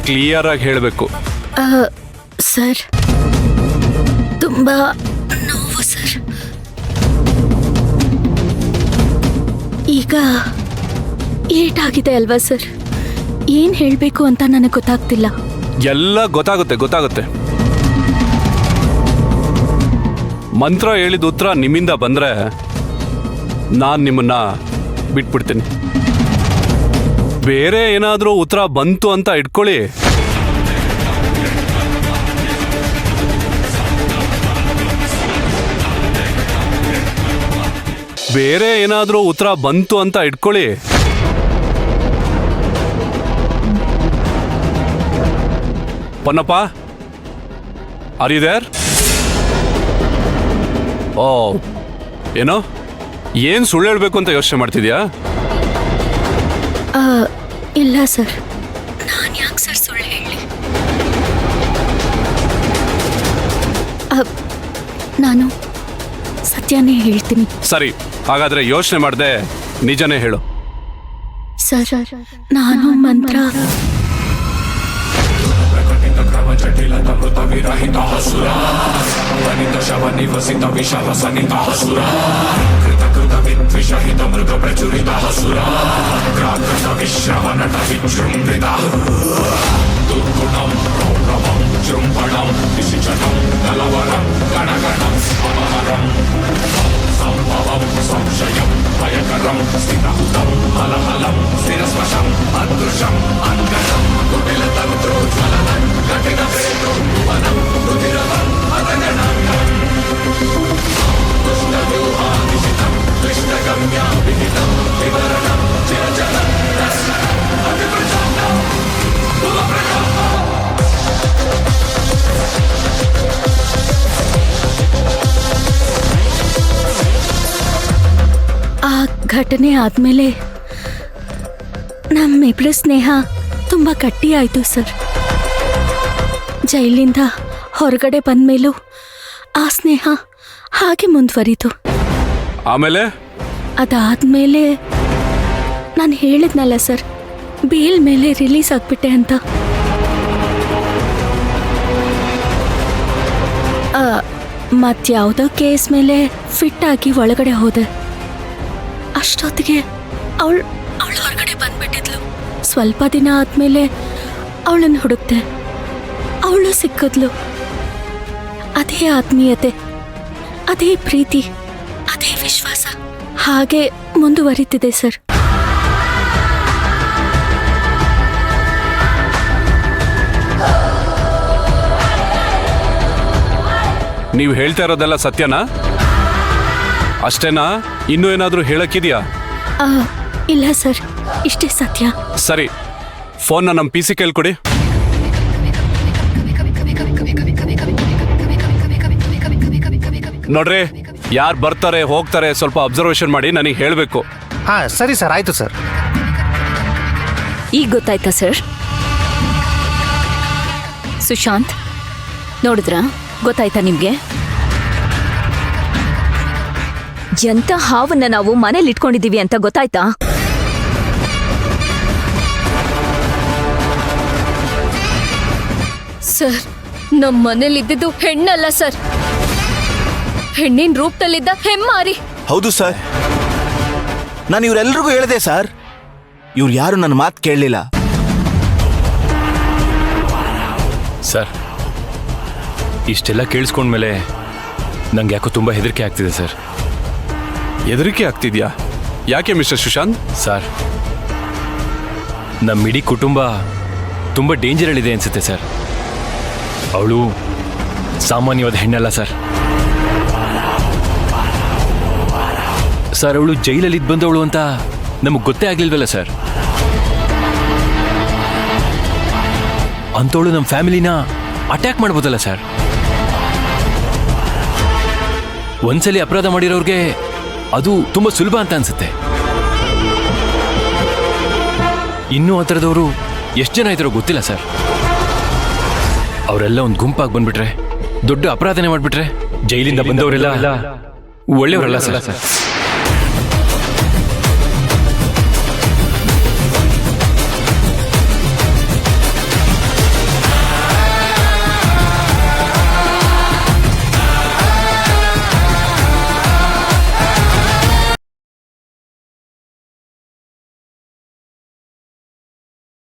Clear ಆಗಿ ಹೇಳಬೇಕು. Sir ತುಂಬಾ ನೋವು ಸರ್. ಈಗ ಏಟಾಗಿದೆ ಅಲ್ವಾ ಸರ್? ಏನ್ ಹೇಳ್ಬೇಕು ಅಂತ ನನಗೆ ಗೊತ್ತಾಗ್ತಿಲ್ಲ. ಎಲ್ಲ ಗೊತ್ತಾಗುತ್ತೆ. ಮಂತ್ರ ಹೇಳಿದ ಉತ್ತರ ನಿಮ್ಮಿಂದ ಬಂದ್ರೆ ನಾನು ನಿಮ್ಮನ್ನ ಬಿಟ್ಬಿಡ್ತೀನಿ. ಬೇರೆ ಏನಾದರೂ ಉತ್ತರ ಬಂತು ಅಂತ ಇಟ್ಕೊಳ್ಳಿ, ಪೊನ್ನಪ್ಪ, ಆರ್ ಯು ದೇರ್? ಓ, ಏನೋ ಏನ್ ಸುಳ್ಳು ಹೇಳ್ಬೇಕು ಅಂತ ಯೋಚನೆ ಮಾಡ್ತಿದ್ಯಾ? ಇಲ್ಲ ಸರ್, ನಾನು ಯಾಕೆ ಸರ್ ಸುಳ್ಳು ಹೇಳಿ? ನಾನು ಸತ್ಯನೇ ಹೇಳ್ತೀನಿ. ಸರಿ, ಹಾಗಾದ್ರೆ ಯೋಚನೆ ಮಾಡದೆ ನಿಜನೇ ಹೇಳು. ಸರ್, ನಾನು ಮಂತ್ರ ಘಟನೆ ಆದ್ಮೇಲೆ ನಮ್ಮಿಬ್ಬರ ಸ್ನೇಹ ತುಂಬಾ ಗಟ್ಟಿ ಆಯ್ತು ಸರ್. ಜೈಲಿಂದ ಹೊರಗಡೆ ಬಂದ್ಮೇಲೂ ಆ ಸ್ನೇಹ ಹಾಗೆ ಮುಂದುವರಿತು. ಆಮೇಲೆ ಅದಾದ್ಮೇಲೆ ನಾನು ಹೇಳಿದ್ನಲ್ಲ ಸರ್, ಬೇಲ್ ಮೇಲೆ ರಿಲೀಸ್ ಆಗ್ಬಿಟ್ಟೆ ಅಂತ. ಮತ್ಯಾವುದೋ ಕೇಸ್ ಮೇಲೆ ಫಿಟ್ ಆಗಿ ಒಳಗಡೆ ಹೋದೆ. ಅಷ್ಟೊತ್ತಿಗೆ ಅವಳು ಹೊರಗಡೆ ಬಂದ್ಬಿಟ್ಟಿದ್ಲು. ಸ್ವಲ್ಪ ದಿನ ಆದ್ಮೇಲೆ ಅವಳನ್ನು ಹುಡುಕ್ತೆ, ಅವಳು ಸಿಕ್ಕಿದ್ಲು. ಅದೇ ಆತ್ಮೀಯತೆ, ಅದೇ ಪ್ರೀತಿ, ಅದೇ ವಿಶ್ವಾಸ ಹಾಗೆ ಮುಂದುವರಿತಿದೆ ಸರ್. ನೀವು ಹೇಳ್ತಾ ಇರೋದೆಲ್ಲ ಸತ್ಯನಾ? ಅಷ್ಟೇನಾ? ಇನ್ನೂ ಏನಾದರೂ ಹೇಳಕ್ಕಿದೆಯಾ? ಇಲ್ಲ ಸರ್, ಇಷ್ಟೇ ಸತ್ಯ. ಸರಿ, ಫೋನ್ನ ನಮ್ಮ PC ಕೈಲಿ ಕೊಡಿ. ನೋಡ್ರಿ, ಯಾರು ಬರ್ತಾರೆ ಹೋಗ್ತಾರೆ ಸ್ವಲ್ಪ ಅಬ್ಸರ್ವೇಷನ್ ಮಾಡಿ ನನಗೆ ಹೇಳಬೇಕು. ಹಾ ಸರಿ ಸರ್, ಆಯ್ತು ಸರ್. ಈಗ ಗೊತ್ತಾಯ್ತಾ ಸರ್? ಸುಶಾಂತ್ ನೋಡಿದ್ರಾ? ಗೊತ್ತಾಯ್ತಾ ನಿಮ್ಗೆ? ಎಂತ ಹಾವನ್ನ ನಾವು ಮನೇಲಿ ಇಟ್ಕೊಂಡಿದೀವಿ ಅಂತ ಗೊತ್ತಾಯ್ತಾ? ಸರ್, ನಮ್ಮ ಮನೇಲಿದ್ದಿದ್ದು ಹೆಣ್ಣಲ್ಲ ಸರ್, ಹೆಣ್ಣಿನ ರೂಪದಲ್ಲಿದ್ದ ಹೆಮ್ಮಾರಿ. ಹೌದು ಸರ್, ನಾನು ಇವರೆಲ್ರಿಗೂ ಹೇಳಿದೆ ಸರ್. ಇವ್ರು ಯಾರು ನನ್ನ ಮಾತು ಕೇಳಲಿಲ್ಲ ಸರ್. ಇಷ್ಟೆಲ್ಲ ಕೇಳಿಸ್ಕೊಂಡ್ಮೇಲೆ ನಂಗೆ ಯಾಕೋ ತುಂಬ ಹೆದರಿಕೆ ಆಗ್ತಿದೆ ಸರ್. ಹೆದರಿಕೆ ಆಗ್ತಿದ್ಯಾ? ಯಾಕೆ ಮಿಸ್ಟರ್ ಸುಶಾಂತ್? ಸರ್, ನಮ್ಮ ಇಡೀ ಕುಟುಂಬ ತುಂಬ ಡೇಂಜರಲ್ಲಿದೆ ಅನ್ಸುತ್ತೆ ಸರ್. ಅವಳು ಸಾಮಾನ್ಯವಾದ ಹೆಣ್ಣಲ್ಲ ಸರ್. ಸರ್, ಅವಳು ಜೈಲಲ್ಲಿ ಇದ್ದು ಬಂದವಳು ಅಂತ ನಮಗೆ ಗೊತ್ತೇ ಆಗ್ಲಿಲ್ವಲ್ಲ ಸರ್. ಅಂಥವಳು ನಮ್ಮ ಫ್ಯಾಮಿಲಿನ ಅಟ್ಯಾಕ್ ಮಾಡ್ಬೋದಲ್ಲ ಸರ್. ಒಂದ್ಸಲಿ ಅಪರಾಧ ಮಾಡಿರೋರ್ಗೆ ಅದು ತುಂಬ ಸುಲಭ ಅಂತ ಅನ್ಸುತ್ತೆ. ಇನ್ನೂ ಆ ಥರದವರು ಎಷ್ಟು ಜನ ಇದ್ದಾರೋ ಗೊತ್ತಿಲ್ಲ ಸರ್. ಅವರೆಲ್ಲ ಒಂದು ಗುಂಪಾಗಿ ಬಂದ್ಬಿಟ್ರೆ, ದೊಡ್ಡ ಅಪರಾಧನೆ ಮಾಡಿಬಿಟ್ರೆ, ಜೈಲಿಂದ ಬಂದವರೆಲ್ಲ ಒಳ್ಳೆಯವರಲ್ಲ ಸರ್.